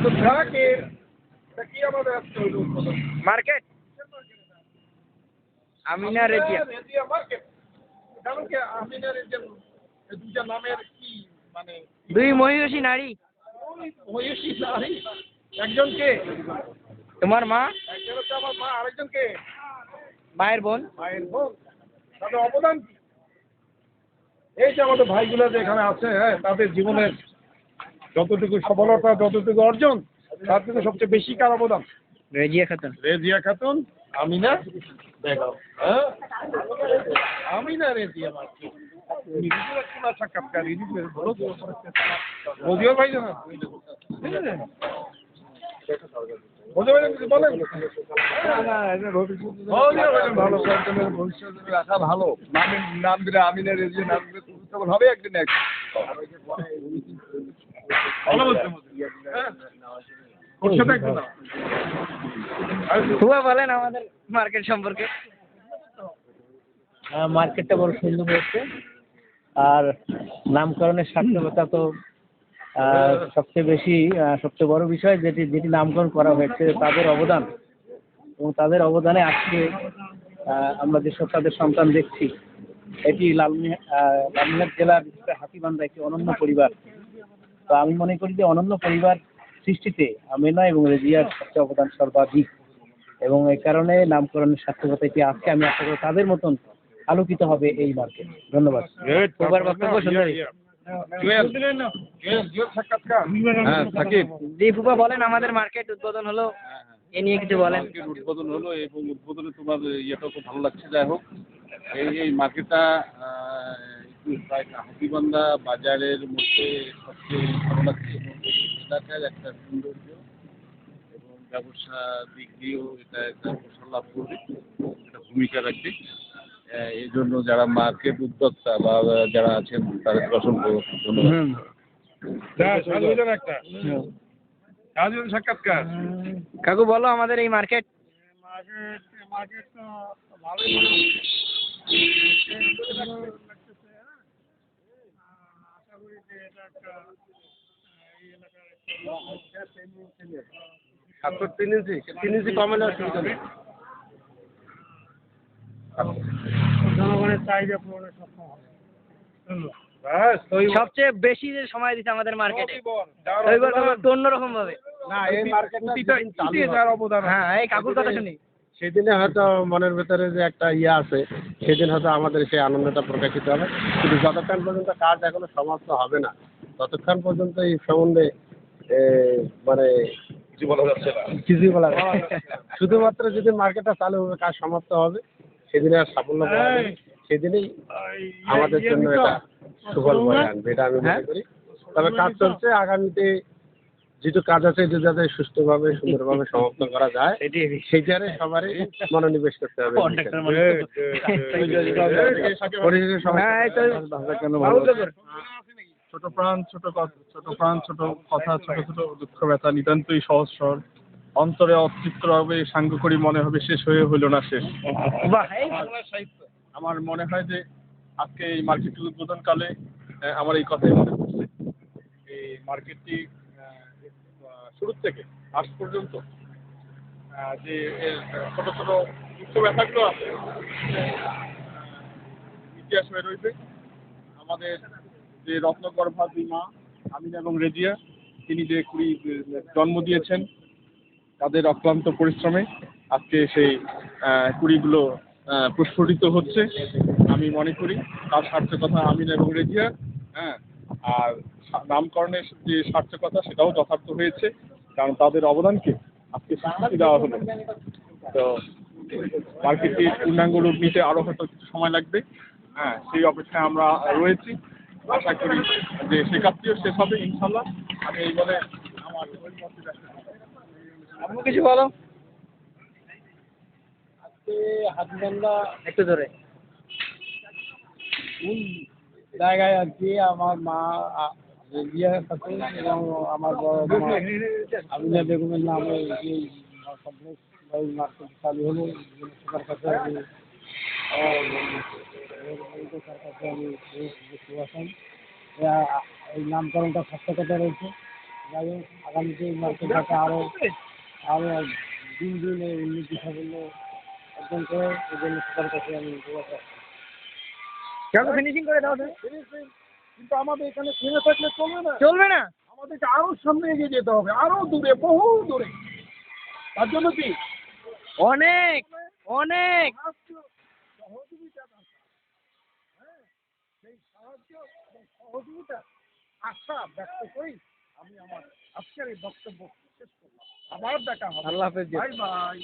তো থাকে কি আমাদের আজকে হইল মার্কেট আমিনা রেজিয়া রেজিয়া মার্কেট কারণ কি আমিনা রেজিয়া এই দুইটা নামের কি মানে দুই মহিষী নারী। মহিষী নারী একজন কে তোমার মা, একজন হচ্ছে আমার মা, আরেকজন কে মায়ের বোন। মায়ের বোন। তাদের অবদান কি? এই যে আমাদের ভাইগুলো যে এখানে আছে, হ্যাঁ, তাদের জীবনের যতটুকু সফলতা, যতটুকু অর্জন, তার থেকে সবচেয়ে বেশি কার অবদান? রেজিয়া খাতুন। রেজিয়া খাতুন, আমিনা বেগম। হ্যাঁ, আমিনা রেজিয়া মার্কেট। সাক্ষাৎকার মজিবর ভাই জানা ভালো ভবিষ্যৎ রাখা ভালো। নামের নাম দিলে আমিনা রেজিয়া নাম দিলে হবে একদিন ভালো বলতে ফুয়া বলেন আমাদের মার্কেট সম্পর্কে। মার্কেটটা বড় সুন্দর হয়েছে, আর নামকরণের সার্থকতা তো সবচেয়ে বেশি, সবচেয়ে বড় বিষয় যেটি নামকরণ করা হয়েছে তাদের অবদান, এবং তাদের অবদানে আজকে আমরা যেসব তাদের সন্তান দেখছি, এটি লালমনিরহাট জেলার হাতীবান্ধা একটি অনন্য পরিবার। তো আমি মনে করি যে অনন্য পরিবার সৃষ্টিতে আমিনা এবং রেজিয়ার সবচেয়ে অবদান সর্বাধিক, এবং এই কারণে নামকরণের সার্থকতা এটি আজকে আমি আশা করি তাদের মতন আলোকিত হবে এই মার্কেট। ধন্যবাদ। ফুবার বক্তব্য শুনলেন? জি ফুবা বলেন, আমাদের মার্কেট উদ্বোধন হলো, এ নিয়ে কিছু বলেন। উদ্বোধন হলো এবং উদ্বোধনে তোমার ইয়েটাও খুব ভালো লাগছে। যাই হোক, এই মার্কেটটা প্রায় হাতিবান্ধা বাজারের মধ্যে সবচেয়ে ভালো লাগছে, এবং এই এলাকার একটা সৌন্দর্য এবং ব্যবসা দিক দিয়েও এটা একটা প্রসার লাভ করবে, একটা ভূমিকা রাখবে। এই জন্য যারা মার্কেট উদ্যোক্তা বা যারা আছেন তাদের অসংখ্য ধন্যবাদ। সাক্ষাৎকার কাকু বলো আমাদের এই মার্কেট। মার্কেট তো ভালোই লাগতেছে। আশা করি যে এটা একটা এই এলাকার 3 ইঞ্চি কমে না জনগণের চাহিদা পূরণে সক্ষম হবে। সবচেয়ে বেশি যে সময় দিচ্ছে আমাদের মার্কেটে অন্যরকম ভাবে। না, এই মার্কেটটা অবদান। হ্যাঁ, এই কাকুর কথা শুনি। সেদিনে হয়তো মনের ভেতরে যে একটা ইয়ে আছে, সেদিন হয়তো আমাদের সেই আনন্দটা প্রকাশিত হবে, কিন্তু যতক্ষণ পর্যন্ত কাজ এখনো সমাপ্ত হবে না, ততক্ষণ পর্যন্ত এই সম্বন্ধে মানে কিছুই বলা যাচ্ছে না। শুধুমাত্র যদি মার্কেটটা চালু হবে, কাজ সমাপ্ত হবে, সেদিনে আর সাফল্য পাওয়া যাবে, সেদিনেই আমাদের জন্য এটা সুফল বয়ে আনবে, এটা আমি মনে করি। তবে কাজ চলছে, আগামীতে যেটুকু কাজ আছে এটা যাতে সুস্থভাবে সুন্দরভাবে সমাপ্ত করা যায়, সেইটারে সবারই মনোনিবেশ করতে হবে। ছোট প্রাণ, ছোট কথা, ছোট দুঃখ ব্যথা নিতান্তই সহজ সরল, অন্তরে অতৃপ্ত হবে, সাঙ্গ করি মনে হবে শেষ হয়ে হইল না শেষ। আমার মনে হয় যে আজকে এই মার্কেটের উদ্বোধনকালে আমার এই কথাই মনে পড়ছে। এই মার্কেটটি শুরুর থেকে আজ পর্যন্ত যে এর ছোট দুঃখ ব্যথাগুলো আছে, ইতিহাস হয়ে রয়েছে। আমাদের যে রত্নগর্ভা দুই মা আমিনা এবং রেজিয়া, তিনি যে কুড়ি জন্ম দিয়েছেন, তাদের অক্লান্ত পরিশ্রমে আজকে সেই কুড়িগুলো প্রস্ফুটিত হচ্ছে। আমি মনে করি তার সার্থকতা আমিনা এবং রেজিয়া, হ্যাঁ, আর নামকরণের যে সার্থকতা সেটাও যথার্থ হয়েছে, কারণ তাদের অবদানকে আজকে স্বীকৃতি দেওয়া হলো। তো মার্কেটটি পূর্ণাঙ্গ রূপ নিতে আরও হয়তো কিছু সময় লাগবে, হ্যাঁ, সেই অপেক্ষায় আমরা রয়েছি। আশা করি যে সে কাজটিও শেষ হবে ইনশাল্লাহ। আমি এই বলে আমার আপনি কিছু বলো। আজকে হাতিবান্ধা একটু ধরে জায়গায় আর কি আমার মা রেজিয়ার সাথে এবং আমার বড় মা আমিনা বেগমের নামে এই কমপ্লেক্স মার্কেট চালু হলো। সবার কাছে আমি এই নামকরণটা সার্থকতা রয়েছে, যাই হোক আগামীতে মার্কেটটাকে আরও দিন দিন এই উন্নতি সাফল্য অর্জন করে এই জন্য সবার কাছে আমি ধন্যবাদ রাখছি। চলো ফিনিশিং করে দাও তুমি। কিন্তু আমাদের এখানে থেমে থাকলে চলবে না, চলবে না। আমাদেরকে আরো সামনে এগিয়ে যেতে হবে, আরো দূরে, বহু দূরে। তার জন্য কি অনেক অনেক সাহায্য, সহযোগিতা দরকার। হ্যাঁ, সেই সাহায্য এবং সহযোগিতা আশা ব্যক্ত করি আমি আমার আজকের এই বক্তব্য শেষ করলাম। আবার দেখা হবে। আল্লাহ হাফেজ। Bye bye.